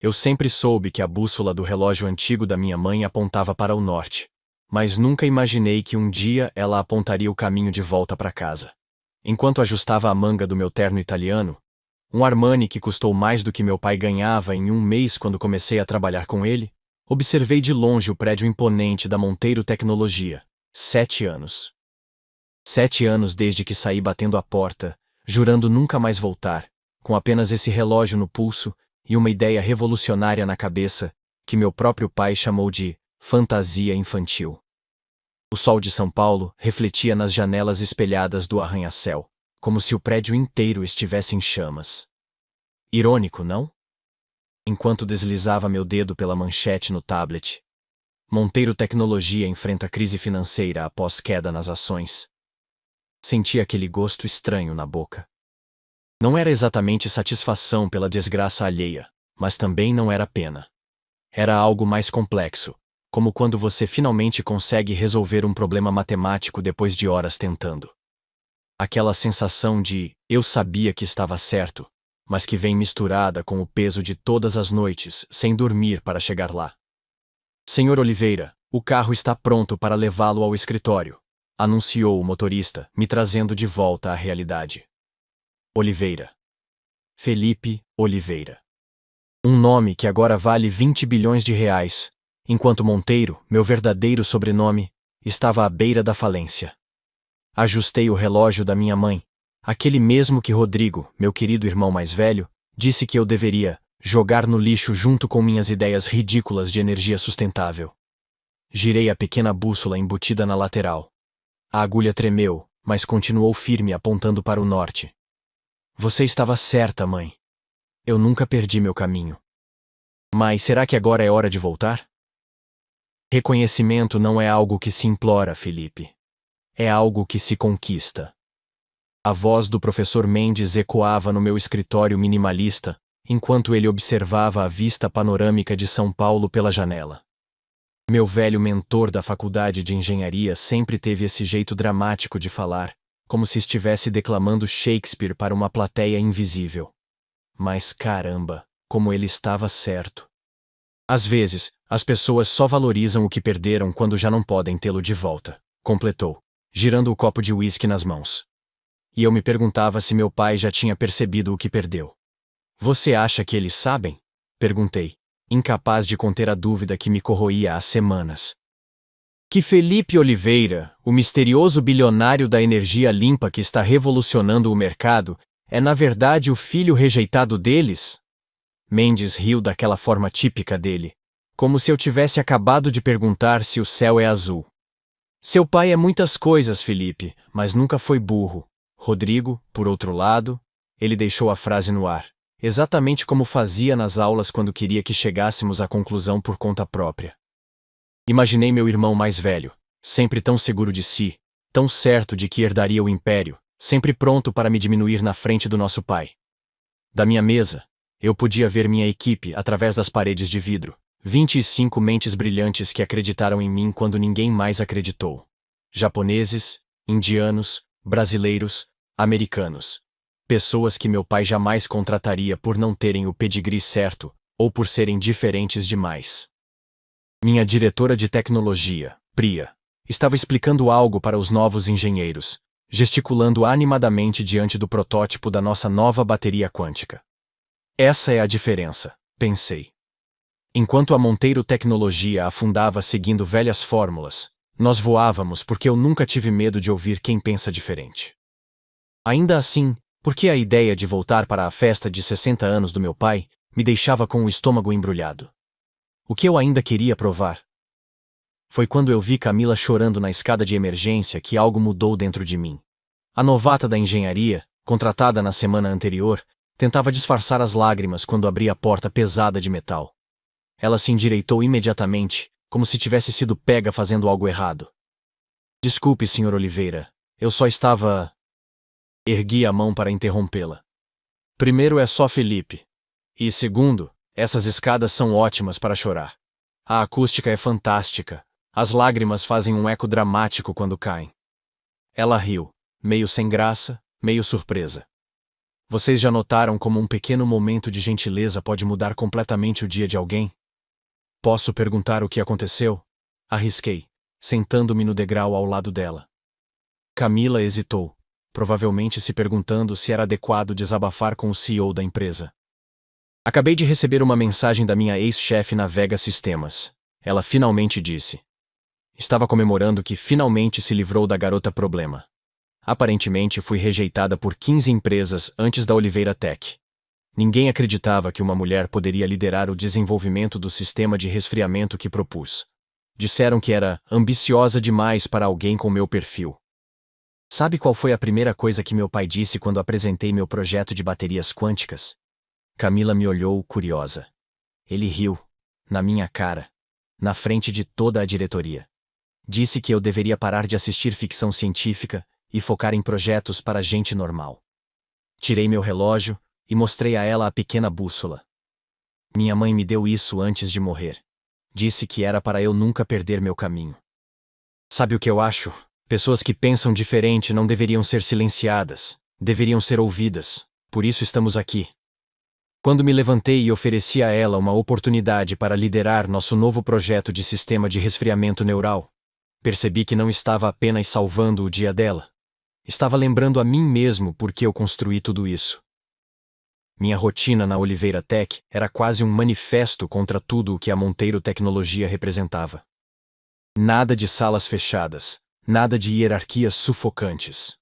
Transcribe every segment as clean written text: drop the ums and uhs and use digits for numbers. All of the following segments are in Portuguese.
Eu sempre soube que a bússola do relógio antigo da minha mãe apontava para o norte, mas nunca imaginei que um dia ela apontaria o caminho de volta para casa. Enquanto ajustava a manga do meu terno italiano, um Armani que custou mais do que meu pai ganhava em um mês quando comecei a trabalhar com ele, observei de longe o prédio imponente da Monteiro Tecnologia. 7 anos. 7 anos desde que saí batendo a porta, jurando nunca mais voltar, com apenas esse relógio no pulso e uma ideia revolucionária na cabeça, que meu próprio pai chamou de fantasia infantil. O sol de São Paulo refletia nas janelas espelhadas do arranha-céu, como se o prédio inteiro estivesse em chamas. Irônico, não? Enquanto deslizava meu dedo pela manchete no tablet. Monteiro Tecnologia enfrenta crise financeira após queda nas ações. Senti aquele gosto estranho na boca. Não era exatamente satisfação pela desgraça alheia, mas também não era pena. Era algo mais complexo, como quando você finalmente consegue resolver um problema matemático depois de horas tentando. Aquela sensação de eu sabia que estava certo, mas que vem misturada com o peso de todas as noites sem dormir para chegar lá. Senhor Oliveira, o carro está pronto para levá-lo ao escritório, anunciou o motorista, me trazendo de volta à realidade. Oliveira. Felipe Oliveira. Um nome que agora vale 20 bilhões de reais, enquanto Monteiro, meu verdadeiro sobrenome, estava à beira da falência. Ajustei o relógio da minha mãe, aquele mesmo que Rodrigo, meu querido irmão mais velho, disse que eu deveria jogar no lixo junto com minhas ideias ridículas de energia sustentável. Girei a pequena bússola embutida na lateral. A agulha tremeu, mas continuou firme apontando para o norte. Você estava certa, mãe. Eu nunca perdi meu caminho. Mas será que agora é hora de voltar? Reconhecimento não é algo que se implora, Felipe. É algo que se conquista. A voz do professor Mendes ecoava no meu escritório minimalista, enquanto ele observava a vista panorâmica de São Paulo pela janela. Meu velho mentor da faculdade de engenharia sempre teve esse jeito dramático de falar, como se estivesse declamando Shakespeare para uma plateia invisível. Mas caramba, como ele estava certo. Às vezes, as pessoas só valorizam o que perderam quando já não podem tê-lo de volta, completou, girando o copo de uísque nas mãos. E eu me perguntava se meu pai já tinha percebido o que perdeu. Você acha que eles sabem? Perguntei, incapaz de conter a dúvida que me corroía há semanas. Que Felipe Oliveira, o misterioso bilionário da energia limpa que está revolucionando o mercado, é na verdade o filho rejeitado deles? Mendes riu daquela forma típica dele, como se eu tivesse acabado de perguntar se o céu é azul. Seu pai é muitas coisas, Felipe, mas nunca foi burro. Rodrigo, por outro lado, ele deixou a frase no ar, exatamente como fazia nas aulas quando queria que chegássemos à conclusão por conta própria. Imaginei meu irmão mais velho, sempre tão seguro de si, tão certo de que herdaria o império, sempre pronto para me diminuir na frente do nosso pai. Da minha mesa, eu podia ver minha equipe através das paredes de vidro, 25 mentes brilhantes que acreditaram em mim quando ninguém mais acreditou. Japoneses, indianos, brasileiros, americanos. Pessoas que meu pai jamais contrataria por não terem o pedigree certo, ou por serem diferentes demais. Minha diretora de tecnologia, Priya, estava explicando algo para os novos engenheiros, gesticulando animadamente diante do protótipo da nossa nova bateria quântica. Essa é a diferença, pensei. Enquanto a Monteiro Tecnologia afundava seguindo velhas fórmulas, nós voávamos porque eu nunca tive medo de ouvir quem pensa diferente. Ainda assim, porque a ideia de voltar para a festa de 60 anos do meu pai me deixava com o estômago embrulhado. O que eu ainda queria provar? Foi quando eu vi Camila chorando na escada de emergência que algo mudou dentro de mim. A novata da engenharia, contratada na semana anterior, tentava disfarçar as lágrimas quando abria a porta pesada de metal. Ela se endireitou imediatamente, como se tivesse sido pega fazendo algo errado. Desculpe, Sr. Oliveira, eu só estava... Ergui a mão para interrompê-la. Primeiro é só Felipe. E segundo, essas escadas são ótimas para chorar. A acústica é fantástica. As lágrimas fazem um eco dramático quando caem. Ela riu, meio sem graça, meio surpresa. Vocês já notaram como um pequeno momento de gentileza pode mudar completamente o dia de alguém? Posso perguntar o que aconteceu? Arrisquei, sentando-me no degrau ao lado dela. Camila hesitou, provavelmente se perguntando se era adequado desabafar com o CEO da empresa. Acabei de receber uma mensagem da minha ex-chefe na Vega Sistemas. Ela finalmente disse. Estava comemorando que finalmente se livrou da garota problema. Aparentemente fui rejeitada por 15 empresas antes da Oliveira Tech. Ninguém acreditava que uma mulher poderia liderar o desenvolvimento do sistema de resfriamento que propus. Disseram que era ambiciosa demais para alguém com meu perfil. Sabe qual foi a primeira coisa que meu pai disse quando apresentei meu projeto de baterias quânticas? Camila me olhou curiosa. Ele riu, na minha cara, na frente de toda a diretoria. Disse que eu deveria parar de assistir ficção científica e focar em projetos para gente normal. Tirei meu relógio e mostrei a ela a pequena bússola. Minha mãe me deu isso antes de morrer. Disse que era para eu nunca perder meu caminho. Sabe o que eu acho? Pessoas que pensam diferente não deveriam ser silenciadas, deveriam ser ouvidas. Por isso estamos aqui. Quando me levantei e ofereci a ela uma oportunidade para liderar nosso novo projeto de sistema de resfriamento neural, percebi que não estava apenas salvando o dia dela. Estava lembrando a mim mesmo por que eu construí tudo isso. Minha rotina na Oliveira Tech era quase um manifesto contra tudo o que a Monteiro Tecnologia representava. Nada de salas fechadas, nada de hierarquias sufocantes.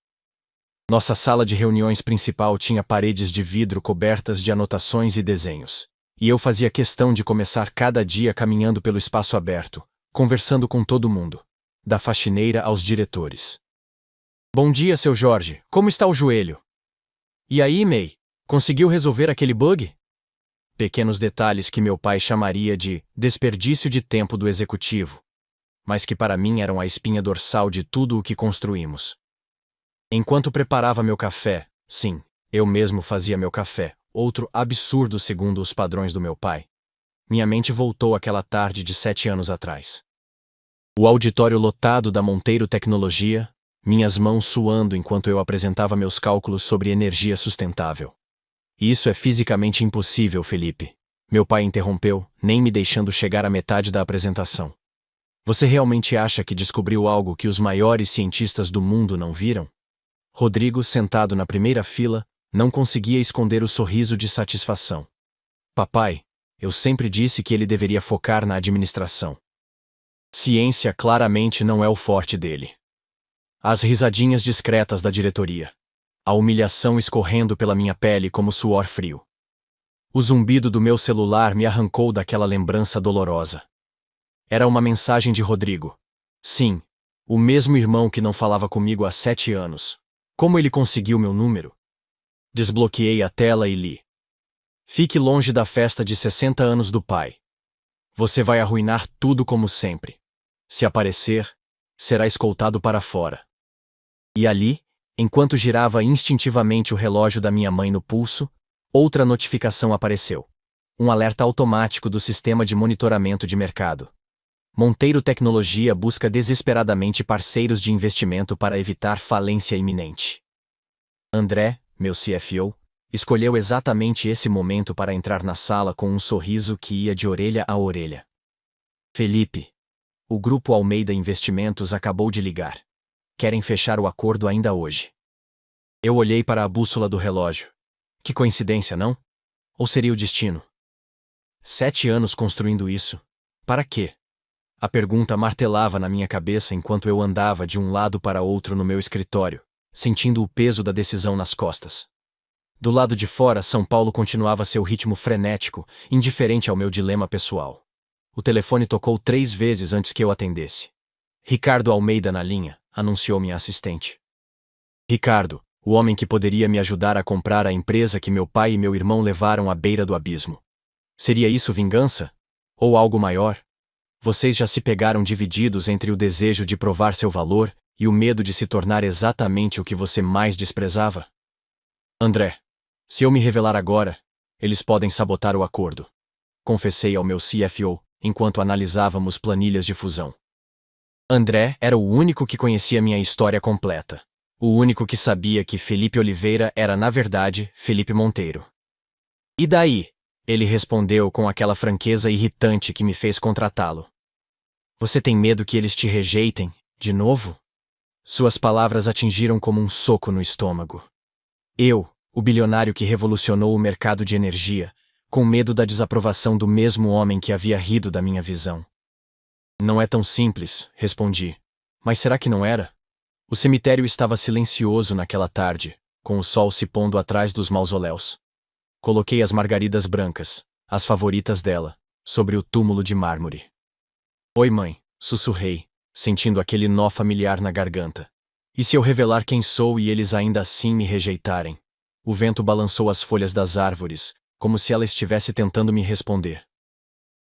Nossa sala de reuniões principal tinha paredes de vidro cobertas de anotações e desenhos, e eu fazia questão de começar cada dia caminhando pelo espaço aberto, conversando com todo mundo, da faxineira aos diretores. Bom dia, seu Jorge, como está o joelho? E aí, May, conseguiu resolver aquele bug? Pequenos detalhes que meu pai chamaria de desperdício de tempo do executivo, mas que para mim eram a espinha dorsal de tudo o que construímos. Enquanto preparava meu café, sim, eu mesmo fazia meu café, outro absurdo segundo os padrões do meu pai, minha mente voltou àquela tarde de 7 anos atrás. O auditório lotado da Monteiro Tecnologia, minhas mãos suando enquanto eu apresentava meus cálculos sobre energia sustentável. Isso é fisicamente impossível, Felipe. Meu pai interrompeu, nem me deixando chegar à metade da apresentação. Você realmente acha que descobriu algo que os maiores cientistas do mundo não viram? Rodrigo, sentado na primeira fila, não conseguia esconder o sorriso de satisfação. Papai, eu sempre disse que ele deveria focar na administração. Ciência claramente não é o forte dele. As risadinhas discretas da diretoria. A humilhação escorrendo pela minha pele como suor frio. O zumbido do meu celular me arrancou daquela lembrança dolorosa. Era uma mensagem de Rodrigo. Sim, o mesmo irmão que não falava comigo há 7 anos. Como ele conseguiu meu número? Desbloqueei a tela e li. Fique longe da festa de 60 anos do pai. Você vai arruinar tudo como sempre. Se aparecer, será escoltado para fora. E ali, enquanto girava instintivamente o relógio da minha mãe no pulso, outra notificação apareceu. Um alerta automático do sistema de monitoramento de mercado. Monteiro Tecnologia busca desesperadamente parceiros de investimento para evitar falência iminente. André, meu CFO, escolheu exatamente esse momento para entrar na sala com um sorriso que ia de orelha a orelha. Felipe, o Grupo Almeida Investimentos acabou de ligar. Querem fechar o acordo ainda hoje. Eu olhei para a bússola do relógio. Que coincidência, não? Ou seria o destino? 7 anos construindo isso. Para quê? A pergunta martelava na minha cabeça enquanto eu andava de um lado para outro no meu escritório, sentindo o peso da decisão nas costas. Do lado de fora, São Paulo continuava seu ritmo frenético, indiferente ao meu dilema pessoal. O telefone tocou 3 vezes antes que eu atendesse. Ricardo Almeida na linha, anunciou minha assistente. Ricardo, o homem que poderia me ajudar a comprar a empresa que meu pai e meu irmão levaram à beira do abismo. Seria isso vingança? Ou algo maior? Vocês já se pegaram divididos entre o desejo de provar seu valor e o medo de se tornar exatamente o que você mais desprezava? André, se eu me revelar agora, eles podem sabotar o acordo. Confessei ao meu CFO, enquanto analisávamos planilhas de fusão. André era o único que conhecia minha história completa. O único que sabia que Felipe Oliveira era, na verdade, Felipe Monteiro. E daí? Ele respondeu com aquela franqueza irritante que me fez contratá-lo. Você tem medo que eles te rejeitem, de novo? Suas palavras atingiram como um soco no estômago. Eu, o bilionário que revolucionou o mercado de energia, com medo da desaprovação do mesmo homem que havia rido da minha visão. Não é tão simples, respondi. Mas será que não era? O cemitério estava silencioso naquela tarde, com o sol se pondo atrás dos mausoléus. Coloquei as margaridas brancas, as favoritas dela, sobre o túmulo de mármore. Oi, mãe, sussurrei, sentindo aquele nó familiar na garganta. E se eu revelar quem sou e eles ainda assim me rejeitarem? O vento balançou as folhas das árvores, como se ela estivesse tentando me responder.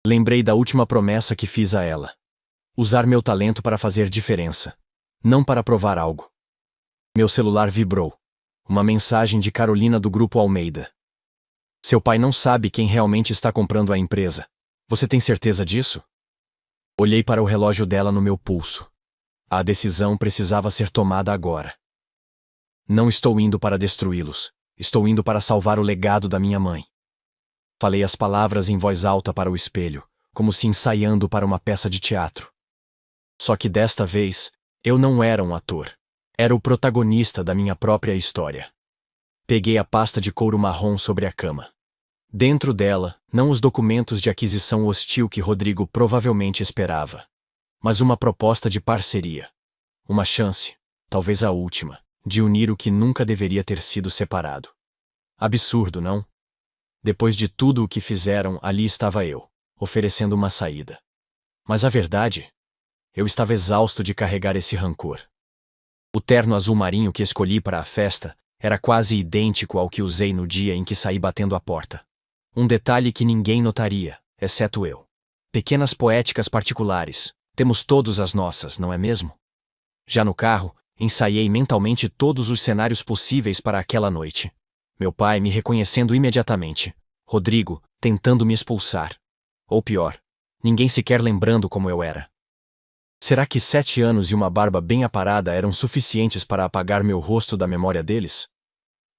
Lembrei da última promessa que fiz a ela. Usar meu talento para fazer diferença. Não para provar algo. Meu celular vibrou. Uma mensagem de Carolina do Grupo Almeida. Seu pai não sabe quem realmente está comprando a empresa. Você tem certeza disso? Olhei para o relógio dela no meu pulso. A decisão precisava ser tomada agora. Não estou indo para destruí-los. Estou indo para salvar o legado da minha mãe. Falei as palavras em voz alta para o espelho, como se ensaiando para uma peça de teatro. Só que desta vez, eu não era um ator. Era o protagonista da minha própria história. Peguei a pasta de couro marrom sobre a cama. Dentro dela, não os documentos de aquisição hostil que Rodrigo provavelmente esperava, mas uma proposta de parceria. Uma chance, talvez a última, de unir o que nunca deveria ter sido separado. Absurdo, não? Depois de tudo o que fizeram, ali estava eu, oferecendo uma saída. Mas a verdade? Eu estava exausto de carregar esse rancor. O terno azul marinho que escolhi para a festa era quase idêntico ao que usei no dia em que saí batendo a porta. Um detalhe que ninguém notaria, exceto eu. Pequenas poéticas particulares, temos todos as nossas, não é mesmo? Já no carro, ensaiei mentalmente todos os cenários possíveis para aquela noite. Meu pai me reconhecendo imediatamente. Rodrigo, tentando me expulsar. Ou pior, ninguém sequer lembrando como eu era. Será que 7 anos e uma barba bem aparada eram suficientes para apagar meu rosto da memória deles?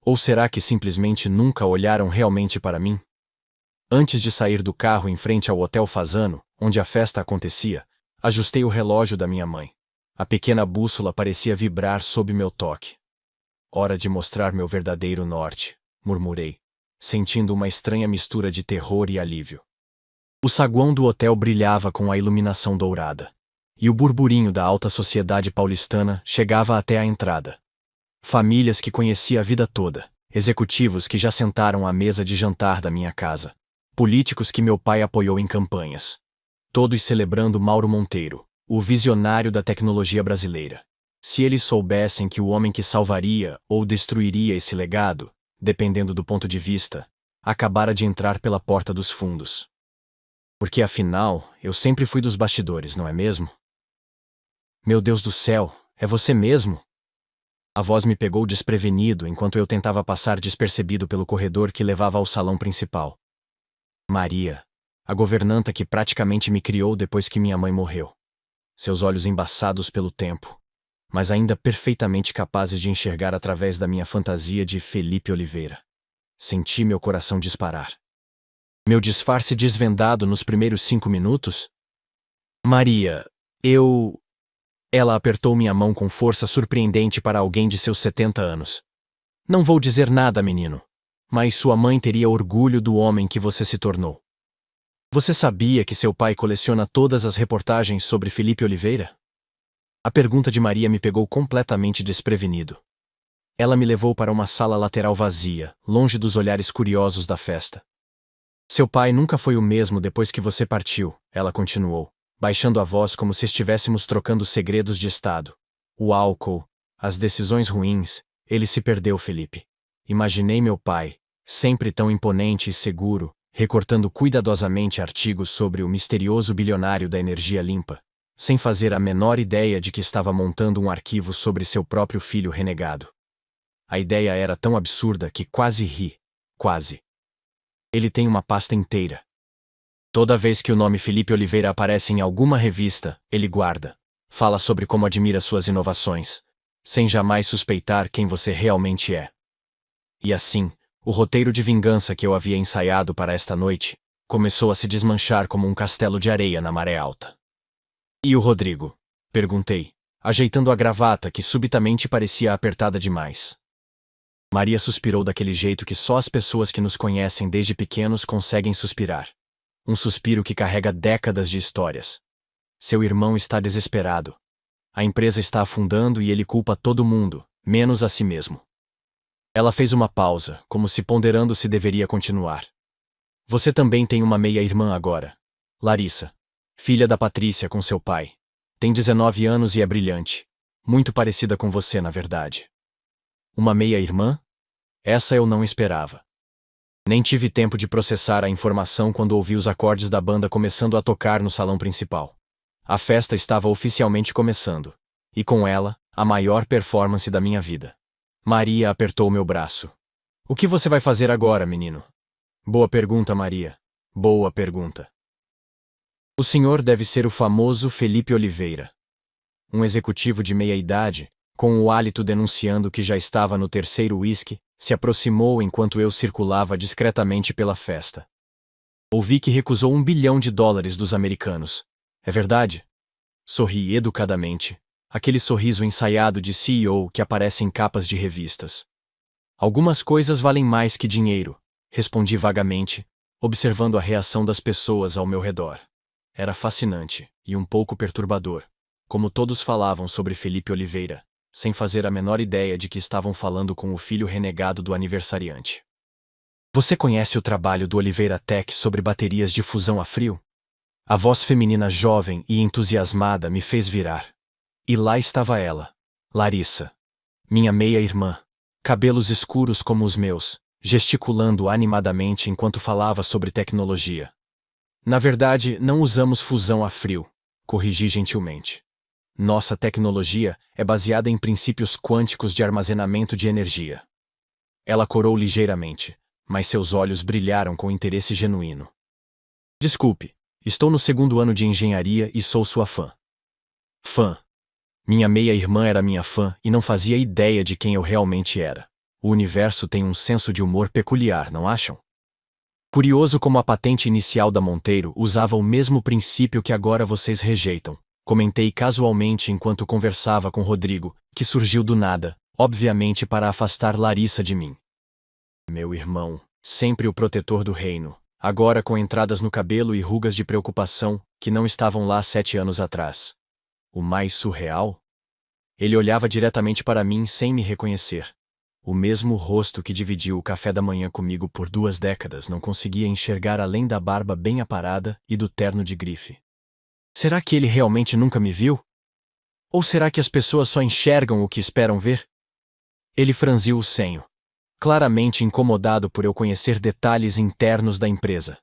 Ou será que simplesmente nunca olharam realmente para mim? Antes de sair do carro em frente ao Hotel Fasano, onde a festa acontecia, ajustei o relógio da minha mãe. A pequena bússola parecia vibrar sob meu toque. Hora de mostrar meu verdadeiro norte, murmurei, sentindo uma estranha mistura de terror e alívio. O saguão do hotel brilhava com a iluminação dourada, e o burburinho da alta sociedade paulistana chegava até a entrada. Famílias que conhecia a vida toda, executivos que já sentaram à mesa de jantar da minha casa, políticos que meu pai apoiou em campanhas. Todos celebrando Mauro Monteiro, o visionário da tecnologia brasileira. Se eles soubessem que o homem que salvaria ou destruiria esse legado, dependendo do ponto de vista, acabara de entrar pela porta dos fundos. Porque afinal, eu sempre fui dos bastidores, não é mesmo? Meu Deus do céu, é você mesmo? A voz me pegou desprevenido enquanto eu tentava passar despercebido pelo corredor que levava ao salão principal. Maria, a governanta que praticamente me criou depois que minha mãe morreu. Seus olhos embaçados pelo tempo, mas ainda perfeitamente capazes de enxergar através da minha fantasia de Felipe Oliveira. Senti meu coração disparar. Meu disfarce desvendado nos primeiros 5 minutos? Maria, eu... Ela apertou minha mão com força surpreendente para alguém de seus 70 anos. Não vou dizer nada, menino. Mas sua mãe teria orgulho do homem que você se tornou. Você sabia que seu pai coleciona todas as reportagens sobre Felipe Oliveira? A pergunta de Maria me pegou completamente desprevenido. Ela me levou para uma sala lateral vazia, longe dos olhares curiosos da festa. Seu pai nunca foi o mesmo depois que você partiu, ela continuou, baixando a voz como se estivéssemos trocando segredos de estado. O álcool, as decisões ruins, ele se perdeu, Felipe. Imaginei meu pai, sempre tão imponente e seguro, recortando cuidadosamente artigos sobre o misterioso bilionário da energia limpa, sem fazer a menor ideia de que estava montando um arquivo sobre seu próprio filho renegado. A ideia era tão absurda que quase ri. Quase. Ele tem uma pasta inteira. Toda vez que o nome Felipe Oliveira aparece em alguma revista, ele guarda. Fala sobre como admira suas inovações. sem jamais suspeitar quem você realmente é. E assim, o roteiro de vingança que eu havia ensaiado para esta noite começou a se desmanchar como um castelo de areia na maré alta. E o Rodrigo? Perguntei, ajeitando a gravata que subitamente parecia apertada demais. Maria suspirou daquele jeito que só as pessoas que nos conhecem desde pequenos conseguem suspirar. Um suspiro que carrega décadas de histórias. Seu irmão está desesperado. A empresa está afundando e ele culpa todo mundo, menos a si mesmo. Ela fez uma pausa, como se ponderando se deveria continuar. Você também tem uma meia-irmã agora. Larissa. Filha da Patrícia com seu pai. Tem 19 anos e é brilhante. Muito parecida com você, na verdade. Uma meia-irmã? Essa eu não esperava. Nem tive tempo de processar a informação quando ouvi os acordes da banda começando a tocar no salão principal. A festa estava oficialmente começando. E com ela, a maior performance da minha vida. Maria apertou meu braço. O que você vai fazer agora, menino? Boa pergunta, Maria. Boa pergunta. O senhor deve ser o famoso Felipe Oliveira. Um executivo de meia-idade, com o hálito denunciando que já estava no terceiro uísque, se aproximou enquanto eu circulava discretamente pela festa. Ouvi que recusou $1 bilhão dos americanos. É verdade? Sorri educadamente, aquele sorriso ensaiado de CEO que aparece em capas de revistas. Algumas coisas valem mais que dinheiro, respondi vagamente, observando a reação das pessoas ao meu redor. Era fascinante e um pouco perturbador, como todos falavam sobre Felipe Oliveira, sem fazer a menor ideia de que estavam falando com o filho renegado do aniversariante. Você conhece o trabalho do Oliveira Tech sobre baterias de fusão a frio? A voz feminina jovem e entusiasmada me fez virar. E lá estava ela, Larissa, minha meia-irmã, cabelos escuros como os meus, gesticulando animadamente enquanto falava sobre tecnologia. Na verdade, não usamos fusão a frio, corrigi gentilmente. Nossa tecnologia é baseada em princípios quânticos de armazenamento de energia. Ela corou ligeiramente, mas seus olhos brilharam com interesse genuíno. Desculpe, estou no 2º ano de engenharia e sou sua fã. Fã. Minha meia-irmã era minha fã e não fazia ideia de quem eu realmente era. O universo tem um senso de humor peculiar, não acham? Curioso como a patente inicial da Monteiro usava o mesmo princípio que agora vocês rejeitam. Comentei casualmente enquanto conversava com Rodrigo, que surgiu do nada, obviamente para afastar Larissa de mim. Meu irmão, sempre o protetor do reino, agora com entradas no cabelo e rugas de preocupação, que não estavam lá 7 anos atrás. O mais surreal? Ele olhava diretamente para mim sem me reconhecer. O mesmo rosto que dividiu o café da manhã comigo por 2 décadas não conseguia enxergar além da barba bem aparada e do terno de grife. Será que ele realmente nunca me viu? Ou será que as pessoas só enxergam o que esperam ver? Ele franziu o senho, claramente incomodado por eu conhecer detalhes internos da empresa.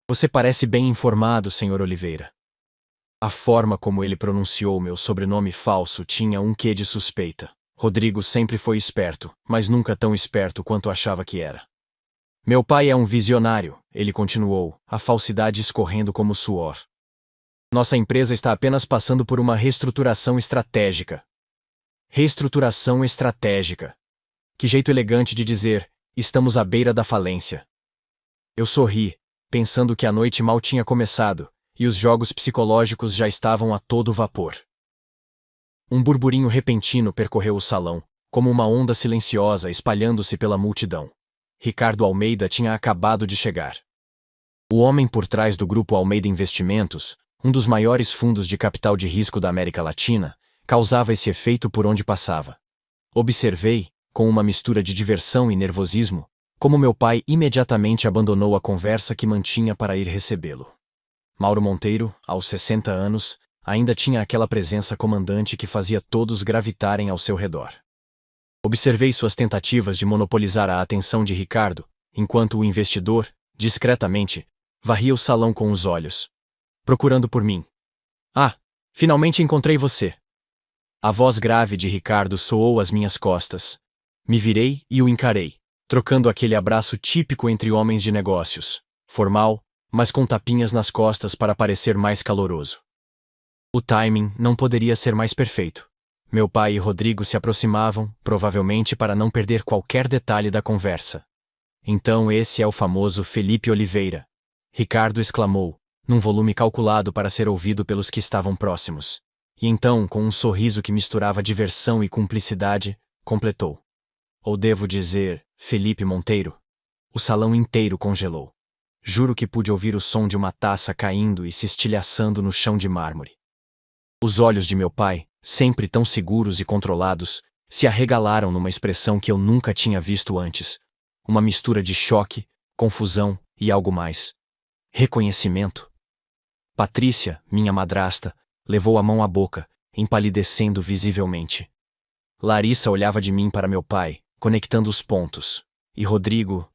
Você parece bem informado, Sr. Oliveira. A forma como ele pronunciou meu sobrenome falso tinha um quê de suspeita. Rodrigo sempre foi esperto, mas nunca tão esperto quanto achava que era. Meu pai é um visionário, ele continuou, a falsidade escorrendo como suor. Nossa empresa está apenas passando por uma reestruturação estratégica. Reestruturação estratégica. Que jeito elegante de dizer, estamos à beira da falência. Eu sorri, pensando que a noite mal tinha começado, e os jogos psicológicos já estavam a todo vapor. Um burburinho repentino percorreu o salão, como uma onda silenciosa espalhando-se pela multidão. Ricardo Almeida tinha acabado de chegar. O homem por trás do Grupo Almeida Investimentos, um dos maiores fundos de capital de risco da América Latina, causava esse efeito por onde passava. Observei, com uma mistura de diversão e nervosismo, como meu pai imediatamente abandonou a conversa que mantinha para ir recebê-lo. Mauro Monteiro, aos 60 anos, ainda tinha aquela presença comandante que fazia todos gravitarem ao seu redor. Observei suas tentativas de monopolizar a atenção de Ricardo, enquanto o investidor, discretamente, varria o salão com os olhos, procurando por mim. Ah, finalmente encontrei você. A voz grave de Ricardo soou às minhas costas. Me virei e o encarei, trocando aquele abraço típico entre homens de negócios, formal, mas com tapinhas nas costas para parecer mais caloroso. O timing não poderia ser mais perfeito. Meu pai e Rodrigo se aproximavam, provavelmente para não perder qualquer detalhe da conversa. Então esse é o famoso Felipe Oliveira. Ricardo exclamou, num volume calculado para ser ouvido pelos que estavam próximos. E então, com um sorriso que misturava diversão e cumplicidade, completou. Ou devo dizer, Felipe Monteiro. O salão inteiro congelou. Juro que pude ouvir o som de uma taça caindo e se estilhaçando no chão de mármore. Os olhos de meu pai, sempre tão seguros e controlados, se arregalaram numa expressão que eu nunca tinha visto antes. Uma mistura de choque, confusão e algo mais. Reconhecimento. Patrícia, minha madrasta, levou a mão à boca, empalidecendo visivelmente. Larissa olhava de mim para meu pai, conectando os pontos. E Rodrigo...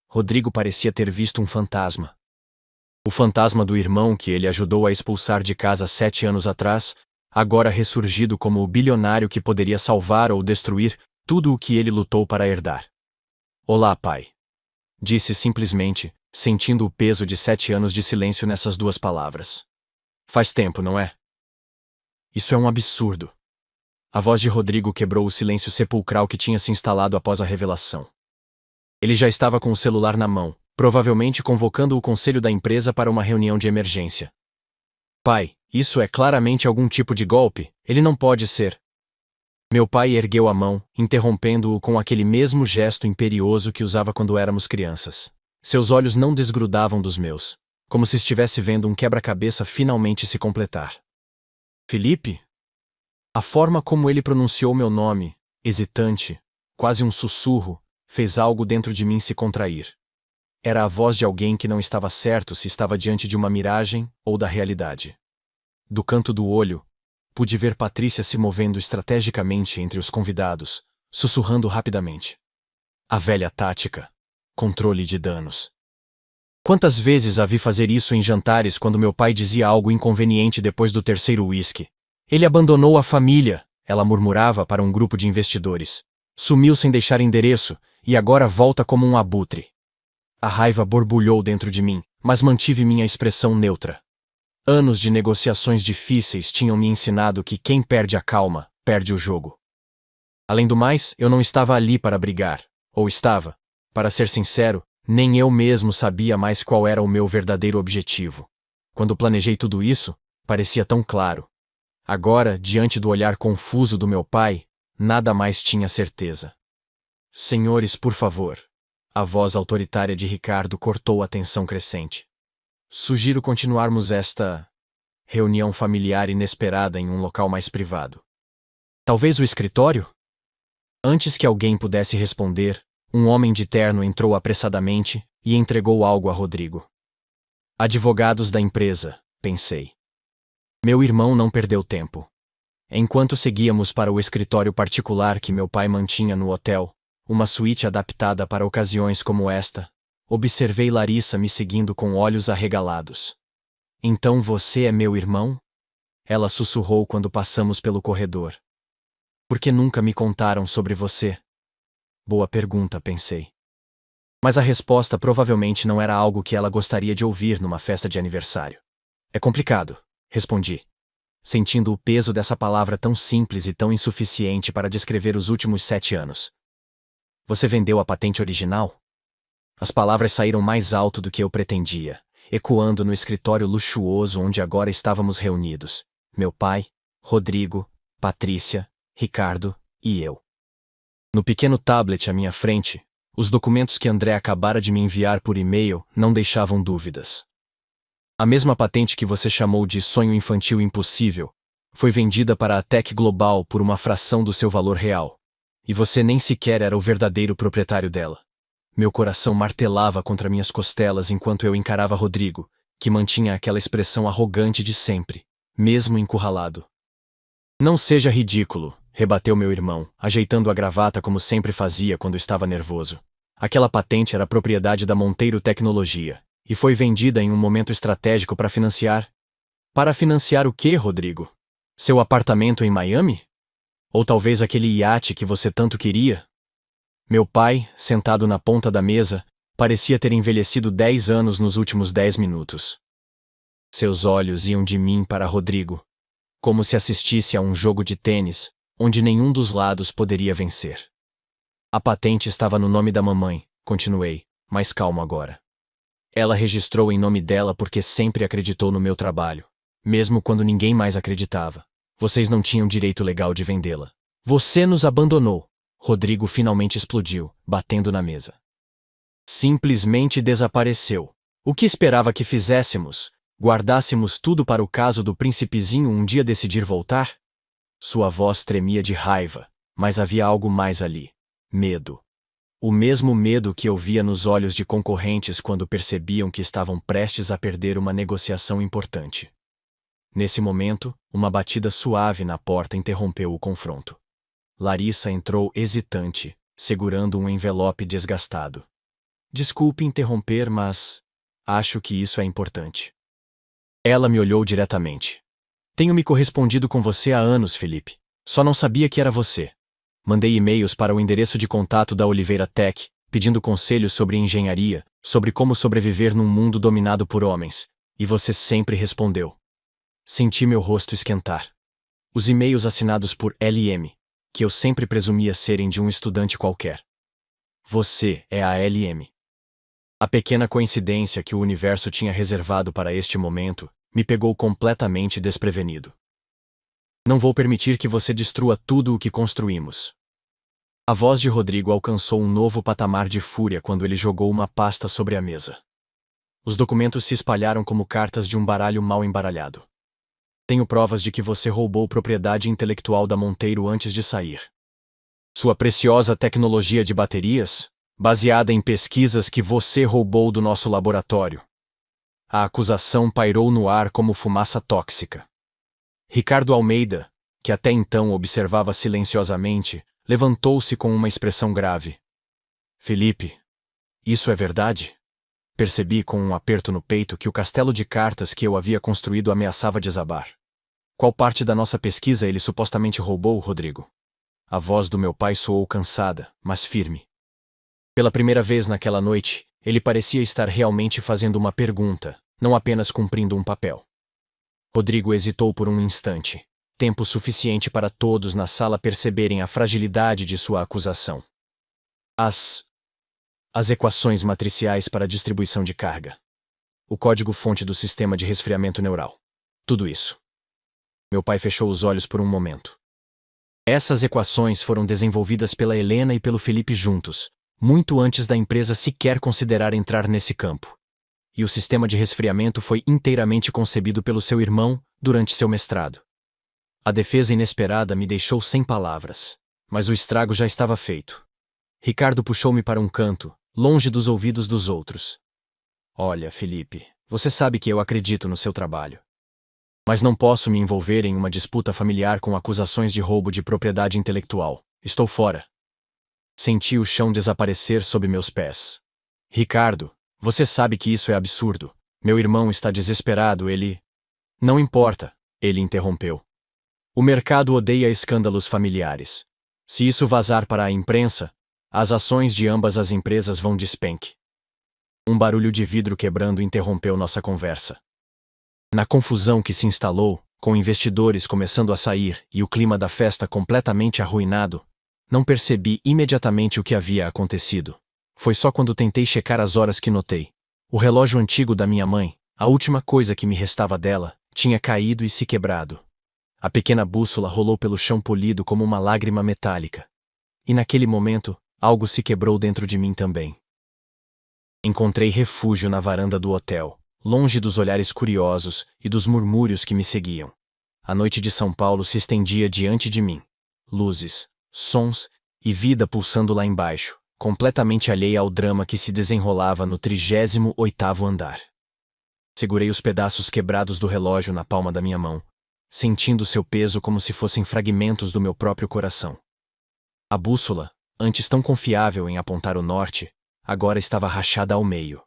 Rodrigo parecia ter visto um fantasma. O fantasma do irmão que ele ajudou a expulsar de casa 7 anos atrás, agora ressurgido como o bilionário que poderia salvar ou destruir tudo o que ele lutou para herdar. Olá, pai. Disse simplesmente, sentindo o peso de 7 anos de silêncio nessas duas palavras. Faz tempo, não é? Isso é um absurdo. A voz de Rodrigo quebrou o silêncio sepulcral que tinha se instalado após a revelação. Ele já estava com o celular na mão, provavelmente convocando o conselho da empresa para uma reunião de emergência. Pai, isso é claramente algum tipo de golpe, ele não pode ser. Meu pai ergueu a mão, interrompendo-o com aquele mesmo gesto imperioso que usava quando éramos crianças. Seus olhos não desgrudavam dos meus, como se estivesse vendo um quebra-cabeça finalmente se completar. Felipe? A forma como ele pronunciou meu nome, hesitante, quase um sussurro, fez algo dentro de mim se contrair. Era a voz de alguém que não estava certo se estava diante de uma miragem ou da realidade. Do canto do olho, pude ver Patrícia se movendo estrategicamente entre os convidados, sussurrando rapidamente. A velha tática. Controle de danos. Quantas vezes a vi fazer isso em jantares quando meu pai dizia algo inconveniente depois do terceiro uísque? Ele abandonou a família, ela murmurava para um grupo de investidores. Sumiu sem deixar endereço, e agora volta como um abutre. A raiva borbulhou dentro de mim, mas mantive minha expressão neutra. Anos de negociações difíceis tinham me ensinado que quem perde a calma, perde o jogo. Além do mais, eu não estava ali para brigar. Ou estava. Para ser sincero, nem eu mesmo sabia mais qual era o meu verdadeiro objetivo. Quando planejei tudo isso, parecia tão claro. Agora, diante do olhar confuso do meu pai, nada mais tinha certeza. Senhores, por favor. A voz autoritária de Ricardo cortou a tensão crescente. Sugiro continuarmos esta reunião familiar inesperada em um local mais privado. Talvez o escritório? Antes que alguém pudesse responder, um homem de terno entrou apressadamente e entregou algo a Rodrigo. Advogados da empresa, pensei. Meu irmão não perdeu tempo. Enquanto seguíamos para o escritório particular que meu pai mantinha no hotel, uma suíte adaptada para ocasiões como esta, observei Larissa me seguindo com olhos arregalados. Então você é meu irmão? Ela sussurrou quando passamos pelo corredor. Por que nunca me contaram sobre você? Boa pergunta, pensei. Mas a resposta provavelmente não era algo que ela gostaria de ouvir numa festa de aniversário. É complicado, respondi, sentindo o peso dessa palavra tão simples e tão insuficiente para descrever os últimos 7 anos. Você vendeu a patente original? As palavras saíram mais alto do que eu pretendia, ecoando no escritório luxuoso onde agora estávamos reunidos. Meu pai, Rodrigo, Patrícia, Ricardo e eu. No pequeno tablet à minha frente, os documentos que André acabara de me enviar por e-mail não deixavam dúvidas. A mesma patente que você chamou de sonho infantil impossível foi vendida para a Tech Global por uma fração do seu valor real. E você nem sequer era o verdadeiro proprietário dela. Meu coração martelava contra minhas costelas enquanto eu encarava Rodrigo, que mantinha aquela expressão arrogante de sempre, mesmo encurralado. Não seja ridículo, rebateu meu irmão, ajeitando a gravata como sempre fazia quando estava nervoso. Aquela patente era propriedade da Monteiro Tecnologia, e foi vendida em um momento estratégico para financiar... Para financiar o quê, Rodrigo? Seu apartamento em Miami? Ou talvez aquele iate que você tanto queria? Meu pai, sentado na ponta da mesa, parecia ter envelhecido 10 anos nos últimos 10 minutos. Seus olhos iam de mim para Rodrigo. como se assistisse a um jogo de tênis, onde nenhum dos lados poderia vencer. A patente estava no nome da mamãe, continuei, mais calmo agora. Ela registrou em nome dela porque sempre acreditou no meu trabalho, mesmo quando ninguém mais acreditava. Vocês não tinham direito legal de vendê-la. Você nos abandonou. Rodrigo finalmente explodiu, batendo na mesa. Simplesmente desapareceu. O que esperava que fizéssemos? Guardássemos tudo para o caso do príncipezinho um dia decidir voltar? Sua voz tremia de raiva, mas havia algo mais ali. Medo. O mesmo medo que eu via nos olhos de concorrentes quando percebiam que estavam prestes a perder uma negociação importante. Nesse momento, uma batida suave na porta interrompeu o confronto. Larissa entrou hesitante, segurando um envelope desgastado. Desculpe interromper, mas acho que isso é importante. Ela me olhou diretamente. Tenho me correspondido com você há anos, Felipe. Só não sabia que era você. Mandei e-mails para o endereço de contato da Oliveira Tech, pedindo conselhos sobre engenharia, sobre como sobreviver num mundo dominado por homens, e você sempre respondeu. Senti meu rosto esquentar. Os e-mails assinados por LM, que eu sempre presumia serem de um estudante qualquer. Você é a LM. A pequena coincidência que o universo tinha reservado para este momento me pegou completamente desprevenido. Não vou permitir que você destrua tudo o que construímos. A voz de Rodrigo alcançou um novo patamar de fúria quando ele jogou uma pasta sobre a mesa. Os documentos se espalharam como cartas de um baralho mal embaralhado. Tenho provas de que você roubou propriedade intelectual da Monteiro antes de sair. Sua preciosa tecnologia de baterias, baseada em pesquisas que você roubou do nosso laboratório. A acusação pairou no ar como fumaça tóxica. Ricardo Almeida, que até então observava silenciosamente, levantou-se com uma expressão grave. Felipe, isso é verdade? Percebi com um aperto no peito que o castelo de cartas que eu havia construído ameaçava desabar. Qual parte da nossa pesquisa ele supostamente roubou, Rodrigo? A voz do meu pai soou cansada, mas firme. Pela primeira vez naquela noite, ele parecia estar realmente fazendo uma pergunta, não apenas cumprindo um papel. Rodrigo hesitou por um instante, tempo suficiente para todos na sala perceberem a fragilidade de sua acusação. As equações matriciais para a distribuição de carga. O código-fonte do sistema de resfriamento neural. Tudo isso. Meu pai fechou os olhos por um momento. Essas equações foram desenvolvidas pela Helena e pelo Felipe juntos, muito antes da empresa sequer considerar entrar nesse campo. E o sistema de resfriamento foi inteiramente concebido pelo seu irmão durante seu mestrado. A defesa inesperada me deixou sem palavras, mas o estrago já estava feito. Ricardo puxou-me para um canto, longe dos ouvidos dos outros. Olha, Felipe, você sabe que eu acredito no seu trabalho. Mas não posso me envolver em uma disputa familiar com acusações de roubo de propriedade intelectual. Estou fora. Senti o chão desaparecer sob meus pés. Ricardo, você sabe que isso é absurdo. Meu irmão está desesperado, ele... Não importa, ele interrompeu. O mercado odeia escândalos familiares. Se isso vazar para a imprensa, as ações de ambas as empresas vão despenque. Um barulho de vidro quebrando interrompeu nossa conversa. Na confusão que se instalou, com investidores começando a sair e o clima da festa completamente arruinado, não percebi imediatamente o que havia acontecido. Foi só quando tentei checar as horas que notei. O relógio antigo da minha mãe, a última coisa que me restava dela, tinha caído e se quebrado. A pequena bússola rolou pelo chão polido como uma lágrima metálica. E naquele momento, algo se quebrou dentro de mim também. Encontrei refúgio na varanda do hotel, longe dos olhares curiosos e dos murmúrios que me seguiam. A noite de São Paulo se estendia diante de mim. Luzes, sons e vida pulsando lá embaixo, completamente alheia ao drama que se desenrolava no 38º andar. Segurei os pedaços quebrados do relógio na palma da minha mão, sentindo seu peso como se fossem fragmentos do meu próprio coração. A bússola, antes tão confiável em apontar o norte, agora estava rachada ao meio.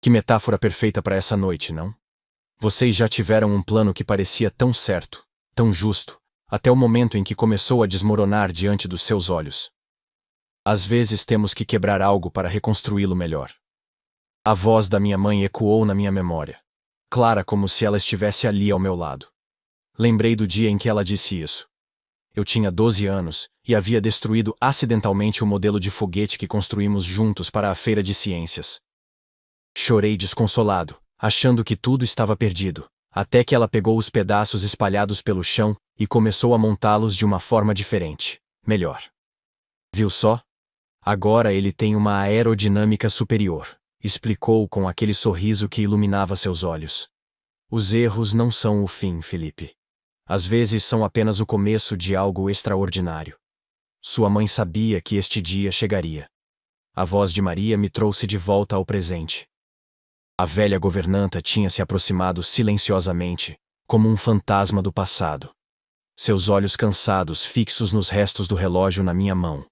Que metáfora perfeita para essa noite, não? Vocês já tiveram um plano que parecia tão certo, tão justo, até o momento em que começou a desmoronar diante dos seus olhos. Às vezes temos que quebrar algo para reconstruí-lo melhor. A voz da minha mãe ecoou na minha memória, clara como se ela estivesse ali ao meu lado. Lembrei do dia em que ela disse isso. Eu tinha 12 anos e havia destruído acidentalmente o modelo de foguete que construímos juntos para a feira de ciências. Chorei desconsolado, achando que tudo estava perdido, até que ela pegou os pedaços espalhados pelo chão e começou a montá-los de uma forma diferente, melhor. Viu só? Agora ele tem uma aerodinâmica superior, explicou com aquele sorriso que iluminava seus olhos. Os erros não são o fim, Felipe. Às vezes são apenas o começo de algo extraordinário. Sua mãe sabia que este dia chegaria. A voz de Maria me trouxe de volta ao presente. A velha governanta tinha se aproximado silenciosamente, como um fantasma do passado. Seus olhos cansados fixos nos restos do relógio na minha mão.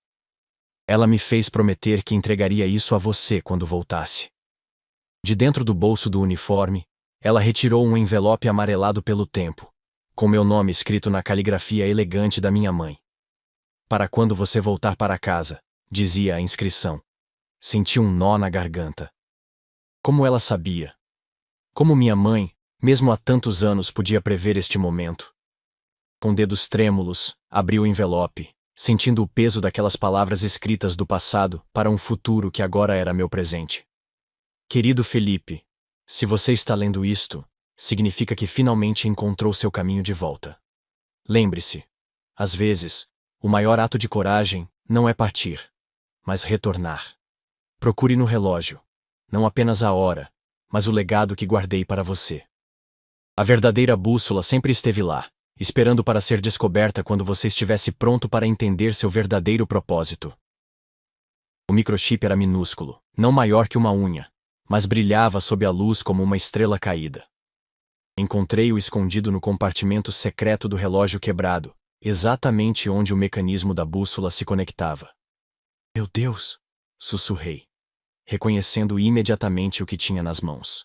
Ela me fez prometer que entregaria isso a você quando voltasse. De dentro do bolso do uniforme, ela retirou um envelope amarelado pelo tempo, com meu nome escrito na caligrafia elegante da minha mãe. Para quando você voltar para casa, dizia a inscrição. Senti um nó na garganta. Como ela sabia? Como minha mãe, mesmo há tantos anos, podia prever este momento? Com dedos trêmulos, abri o envelope, sentindo o peso daquelas palavras escritas do passado para um futuro que agora era meu presente. Querido Felipe, se você está lendo isto, significa que finalmente encontrou seu caminho de volta. Lembre-se, às vezes, o maior ato de coragem não é partir, mas retornar. Procure no relógio, não apenas a hora, mas o legado que guardei para você. A verdadeira bússola sempre esteve lá, esperando para ser descoberta quando você estivesse pronto para entender seu verdadeiro propósito. O microchip era minúsculo, não maior que uma unha, mas brilhava sob a luz como uma estrela caída. Encontrei-o escondido no compartimento secreto do relógio quebrado, exatamente onde o mecanismo da bússola se conectava. Meu Deus! Sussurrei, reconhecendo imediatamente o que tinha nas mãos.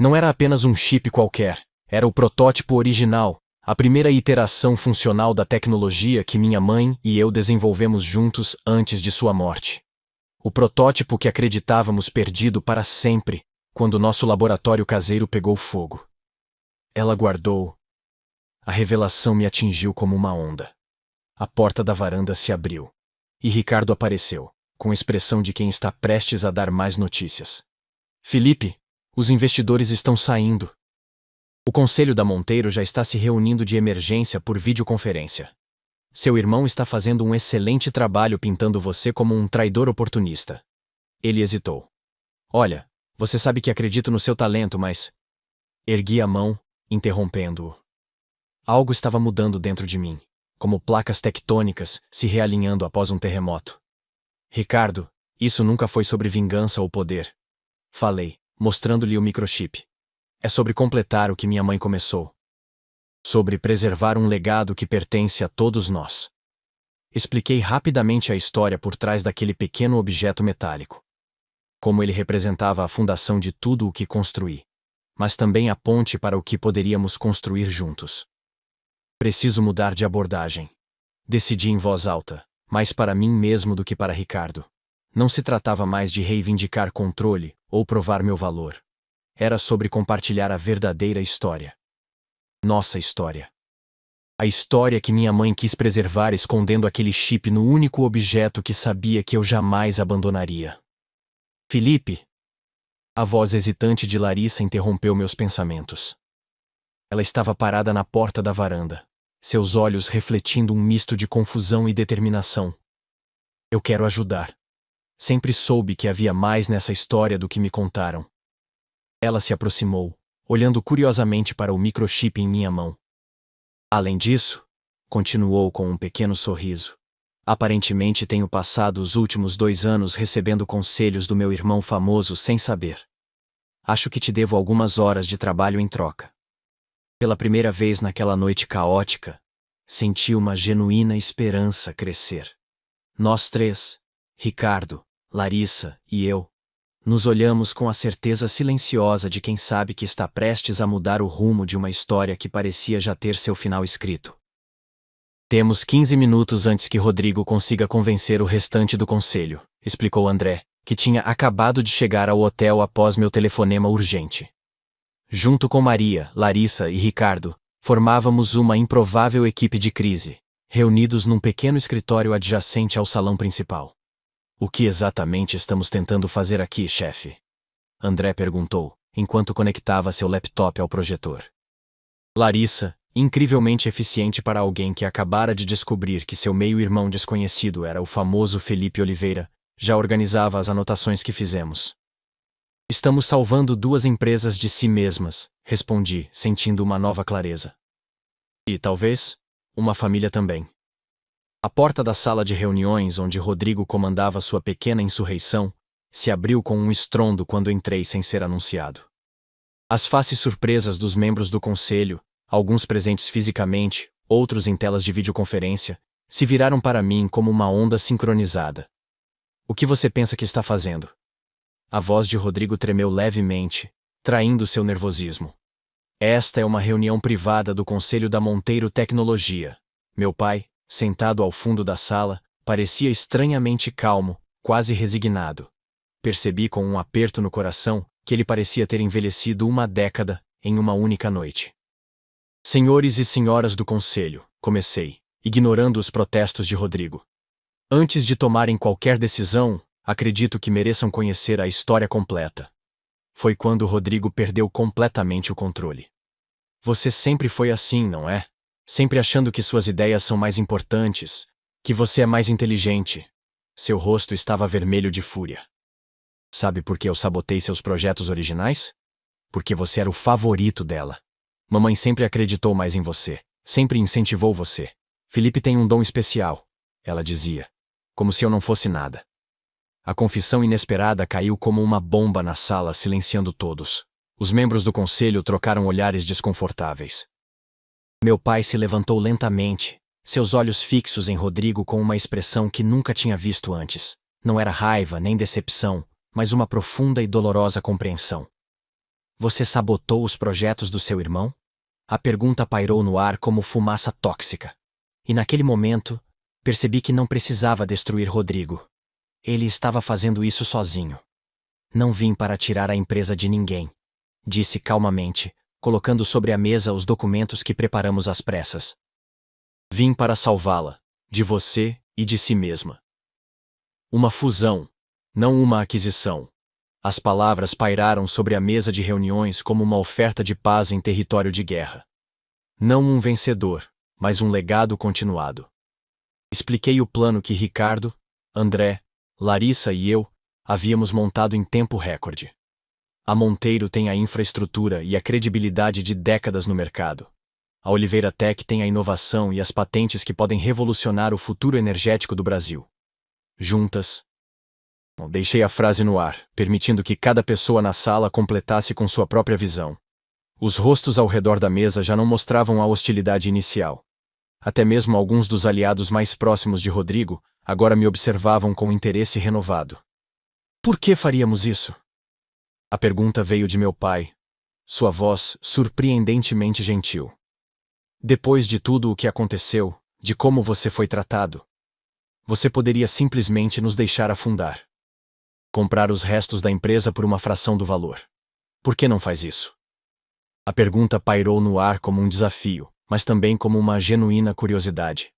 Não era apenas um chip qualquer, era o protótipo original, a primeira iteração funcional da tecnologia que minha mãe e eu desenvolvemos juntos antes de sua morte. O protótipo que acreditávamos perdido para sempre, quando nosso laboratório caseiro pegou fogo. Ela guardou. A revelação me atingiu como uma onda. A porta da varanda se abriu. E Ricardo apareceu, com a expressão de quem está prestes a dar mais notícias. Felipe, os investidores estão saindo. O conselho da Monteiro já está se reunindo de emergência por videoconferência. Seu irmão está fazendo um excelente trabalho pintando você como um traidor oportunista. Ele hesitou. Olha, você sabe que acredito no seu talento, mas... Ergui a mão, interrompendo-o. Algo estava mudando dentro de mim, como placas tectônicas se realinhando após um terremoto. Ricardo, isso nunca foi sobre vingança ou poder. Falei, mostrando-lhe o microchip. É sobre completar o que minha mãe começou. Sobre preservar um legado que pertence a todos nós. Expliquei rapidamente a história por trás daquele pequeno objeto metálico. Como ele representava a fundação de tudo o que construí, mas também a ponte para o que poderíamos construir juntos. Preciso mudar de abordagem. Decidi em voz alta, mais para mim mesmo do que para Ricardo. Não se tratava mais de reivindicar controle ou provar meu valor. Era sobre compartilhar a verdadeira história. Nossa história. A história que minha mãe quis preservar escondendo aquele chip no único objeto que sabia que eu jamais abandonaria. Felipe! A voz hesitante de Larissa interrompeu meus pensamentos. Ela estava parada na porta da varanda, seus olhos refletindo um misto de confusão e determinação. Eu quero ajudar. Sempre soube que havia mais nessa história do que me contaram. Ela se aproximou, olhando curiosamente para o microchip em minha mão. Além disso, continuou com um pequeno sorriso, aparentemente tenho passado os últimos 2 anos recebendo conselhos do meu irmão famoso sem saber. Acho que te devo algumas horas de trabalho em troca. Pela primeira vez naquela noite caótica, senti uma genuína esperança crescer. Nós 3, Ricardo, Larissa e eu, nos olhamos com a certeza silenciosa de quem sabe que está prestes a mudar o rumo de uma história que parecia já ter seu final escrito. Temos 15 minutos antes que Rodrigo consiga convencer o restante do conselho, explicou André, que tinha acabado de chegar ao hotel após meu telefonema urgente. Junto com Maria, Larissa e Ricardo, Formávamos uma improvável equipe de crise, reunidos num pequeno escritório adjacente ao salão principal. O que exatamente estamos tentando fazer aqui, chefe? André perguntou, enquanto conectava seu laptop ao projetor. Larissa, incrivelmente eficiente para alguém que acabara de descobrir que seu meio-irmão desconhecido era o famoso Felipe Oliveira, já organizava as anotações que fizemos. Estamos salvando 2 empresas de si mesmas, respondi, sentindo uma nova clareza. E, talvez, uma família também. A porta da sala de reuniões onde Rodrigo comandava sua pequena insurreição se abriu com um estrondo quando entrei sem ser anunciado. As faces surpresas dos membros do conselho, alguns presentes fisicamente, outros em telas de videoconferência, se viraram para mim como uma onda sincronizada. O que você pensa que está fazendo? A voz de Rodrigo tremeu levemente, traindo seu nervosismo. Esta é uma reunião privada do Conselho da Monteiro Tecnologia. Meu pai, sentado ao fundo da sala, parecia estranhamente calmo, quase resignado. Percebi com um aperto no coração que ele parecia ter envelhecido 1 década em uma única noite. Senhores e senhoras do Conselho, comecei, ignorando os protestos de Rodrigo. Antes de tomarem qualquer decisão, acredito que mereçam conhecer a história completa. Foi quando Rodrigo perdeu completamente o controle. Você sempre foi assim, não é? Sempre achando que suas ideias são mais importantes, que você é mais inteligente. Seu rosto estava vermelho de fúria. Sabe por que eu sabotei seus projetos originais? Porque você era o favorito dela. Mamãe sempre acreditou mais em você, sempre incentivou você. Felipe tem um dom especial, ela dizia, como se eu não fosse nada. A confissão inesperada caiu como uma bomba na sala, silenciando todos. Os membros do conselho trocaram olhares desconfortáveis. Meu pai se levantou lentamente, seus olhos fixos em Rodrigo com uma expressão que nunca tinha visto antes. Não era raiva nem decepção, mas uma profunda e dolorosa compreensão. Você sabotou os projetos do seu irmão? A pergunta pairou no ar como fumaça tóxica. E naquele momento, percebi que não precisava destruir Rodrigo. Ele estava fazendo isso sozinho. Não vim para tirar a empresa de ninguém, disse calmamente, colocando sobre a mesa os documentos que preparamos às pressas. Vim para salvá-la, de você e de si mesma. Uma fusão, não uma aquisição. As palavras pairaram sobre a mesa de reuniões como uma oferta de paz em território de guerra. Não um vencedor, mas um legado continuado. Expliquei o plano que Ricardo, André, Larissa e eu havíamos montado em tempo recorde. A Monteiro tem a infraestrutura e a credibilidade de décadas no mercado. A Oliveira Tech tem a inovação e as patentes que podem revolucionar o futuro energético do Brasil. Juntas, deixei a frase no ar, permitindo que cada pessoa na sala completasse com sua própria visão. Os rostos ao redor da mesa já não mostravam a hostilidade inicial. Até mesmo alguns dos aliados mais próximos de Rodrigo agora me observavam com interesse renovado. Por que faríamos isso? A pergunta veio de meu pai, sua voz surpreendentemente gentil. Depois de tudo o que aconteceu, de como você foi tratado, você poderia simplesmente nos deixar afundar. Comprar os restos da empresa por uma fração do valor. Por que não faz isso? A pergunta pairou no ar como um desafio, mas também como uma genuína curiosidade.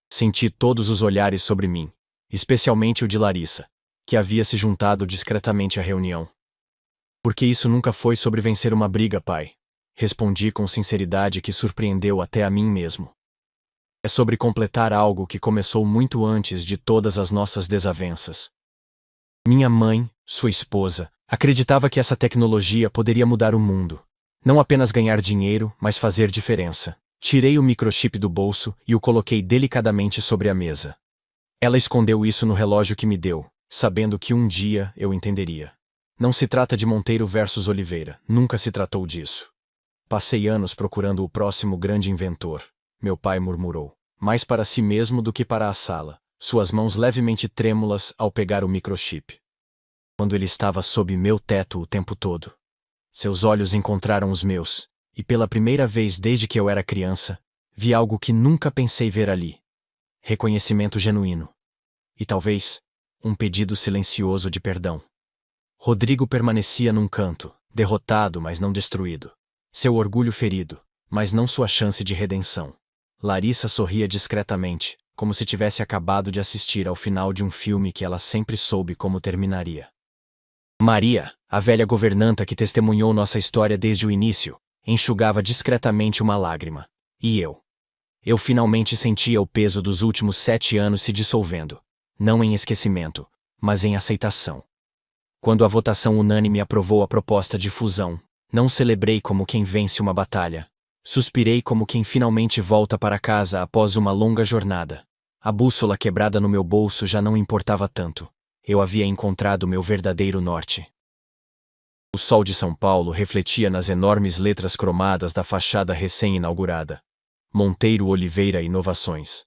Senti todos os olhares sobre mim, especialmente o de Larissa, que havia se juntado discretamente à reunião. Porque isso nunca foi sobre vencer uma briga, pai. Respondi com sinceridade que surpreendeu até a mim mesmo. É sobre completar algo que começou muito antes de todas as nossas desavenças. Minha mãe, sua esposa, acreditava que essa tecnologia poderia mudar o mundo. Não apenas ganhar dinheiro, mas fazer diferença. Tirei o microchip do bolso e o coloquei delicadamente sobre a mesa. Ela escondeu isso no relógio que me deu, sabendo que um dia eu entenderia. Não se trata de Monteiro versus Oliveira, nunca se tratou disso. Passei anos procurando o próximo grande inventor, meu pai murmurou, mais para si mesmo do que para a sala, suas mãos levemente trêmulas ao pegar o microchip. Quando ele estava sob meu teto o tempo todo. Seus olhos encontraram os meus, e pela primeira vez desde que eu era criança, vi algo que nunca pensei ver ali. Reconhecimento genuíno. E talvez, um pedido silencioso de perdão. Rodrigo permanecia num canto, derrotado mas não destruído. Seu orgulho ferido, mas não sua chance de redenção. Larissa sorria discretamente, como se tivesse acabado de assistir ao final de um filme que ela sempre soube como terminaria. Maria, a velha governanta que testemunhou nossa história desde o início, enxugava discretamente uma lágrima. E eu? Eu finalmente sentia o peso dos últimos 7 anos se dissolvendo, não em esquecimento, mas em aceitação. Quando a votação unânime aprovou a proposta de fusão, não celebrei como quem vence uma batalha. Suspirei como quem finalmente volta para casa após uma longa jornada. A bússola quebrada no meu bolso já não importava tanto. Eu havia encontrado meu verdadeiro norte. O sol de São Paulo refletia nas enormes letras cromadas da fachada recém-inaugurada. Monteiro Oliveira Inovações.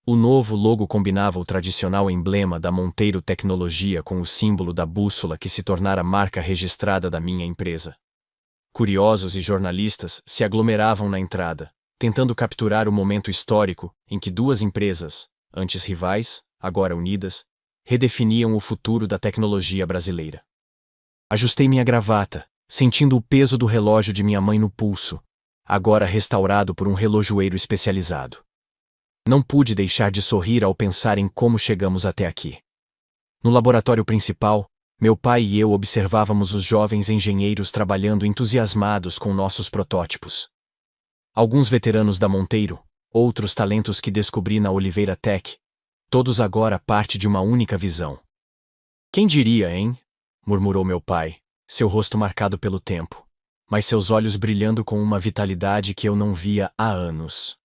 O novo logo combinava o tradicional emblema da Monteiro Tecnologia com o símbolo da bússola que se tornara marca registrada da minha empresa. Curiosos e jornalistas se aglomeravam na entrada, tentando capturar o momento histórico em que duas empresas, antes rivais, agora unidas, redefiniam o futuro da tecnologia brasileira. Ajustei minha gravata, sentindo o peso do relógio de minha mãe no pulso, agora restaurado por um relojoeiro especializado. Não pude deixar de sorrir ao pensar em como chegamos até aqui. No laboratório principal, meu pai e eu observávamos os jovens engenheiros trabalhando entusiasmados com nossos protótipos. Alguns veteranos da Monteiro, outros talentos que descobri na Oliveira Tech, todos agora parte de uma única visão. Quem diria, hein? Murmurou meu pai, seu rosto marcado pelo tempo, mas seus olhos brilhando com uma vitalidade que eu não via há anos.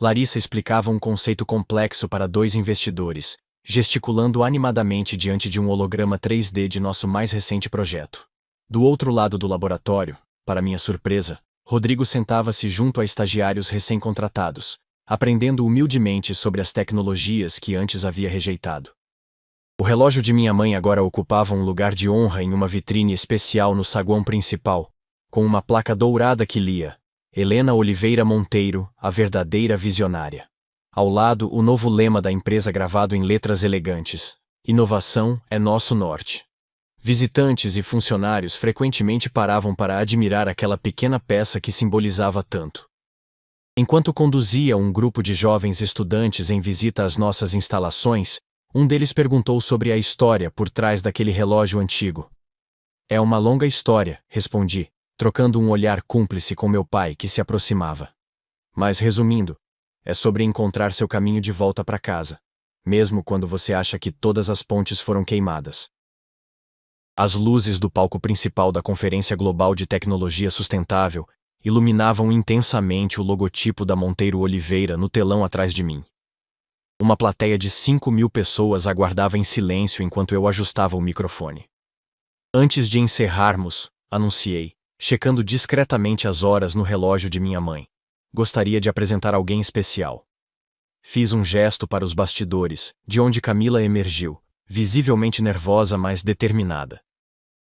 Larissa explicava um conceito complexo para 2 investidores, gesticulando animadamente diante de um holograma 3D de nosso mais recente projeto. Do outro lado do laboratório, para minha surpresa, Rodrigo sentava-se junto a estagiários recém-contratados, aprendendo humildemente sobre as tecnologias que antes havia rejeitado. O relógio de minha mãe agora ocupava um lugar de honra em uma vitrine especial no saguão principal, com uma placa dourada que lia: Helena Oliveira Monteiro, a verdadeira visionária. Ao lado, o novo lema da empresa gravado em letras elegantes: Inovação é nosso norte. Visitantes e funcionários frequentemente paravam para admirar aquela pequena peça que simbolizava tanto. Enquanto conduzia um grupo de jovens estudantes em visita às nossas instalações, um deles perguntou sobre a história por trás daquele relógio antigo. É uma longa história, respondi, trocando um olhar cúmplice com meu pai que se aproximava. Mas resumindo, é sobre encontrar seu caminho de volta para casa, mesmo quando você acha que todas as pontes foram queimadas. As luzes do palco principal da Conferência Global de Tecnologia Sustentável iluminavam intensamente o logotipo da Monteiro Oliveira no telão atrás de mim. Uma plateia de 5.000 pessoas aguardava em silêncio enquanto eu ajustava o microfone. Antes de encerrarmos, anunciei, checando discretamente as horas no relógio de minha mãe. Gostaria de apresentar alguém especial. Fiz um gesto para os bastidores, de onde Camila emergiu, visivelmente nervosa mas determinada.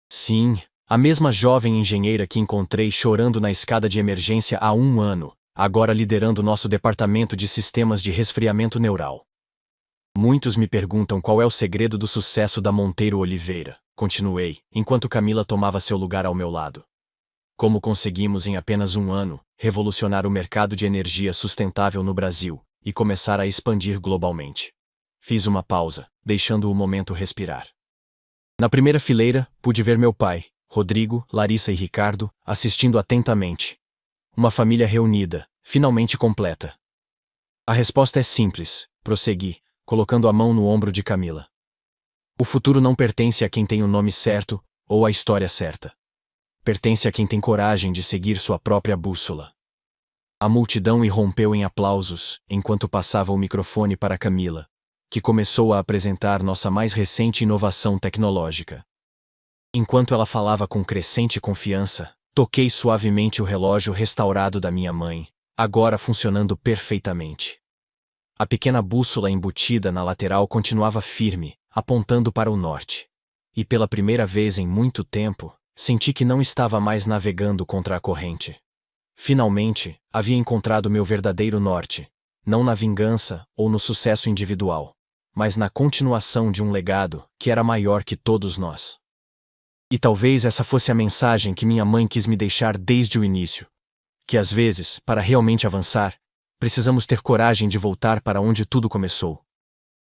Sim, a mesma jovem engenheira que encontrei chorando na escada de emergência há 1 ano, agora liderando nosso departamento de sistemas de resfriamento neural. Muitos me perguntam qual é o segredo do sucesso da Monteiro Oliveira, continuei, enquanto Camila tomava seu lugar ao meu lado. Como conseguimos em apenas 1 ano, revolucionar o mercado de energia sustentável no Brasil e começar a expandir globalmente. Fiz uma pausa, deixando o momento respirar. Na primeira fileira, pude ver meu pai, Rodrigo, Larissa e Ricardo, assistindo atentamente. Uma família reunida, finalmente completa. A resposta é simples, prossegui, colocando a mão no ombro de Camila. O futuro não pertence a quem tem o nome certo ou a história certa. Pertence a quem tem coragem de seguir sua própria bússola. A multidão irrompeu em aplausos enquanto passava o microfone para Camila, que começou a apresentar nossa mais recente inovação tecnológica. Enquanto ela falava com crescente confiança, toquei suavemente o relógio restaurado da minha mãe, agora funcionando perfeitamente. A pequena bússola embutida na lateral continuava firme, apontando para o norte. E pela primeira vez em muito tempo, senti que não estava mais navegando contra a corrente. Finalmente, havia encontrado meu verdadeiro norte, não na vingança ou no sucesso individual, mas na continuação de um legado que era maior que todos nós. E talvez essa fosse a mensagem que minha mãe quis me deixar desde o início. que às vezes, para realmente avançar, precisamos ter coragem de voltar para onde tudo começou.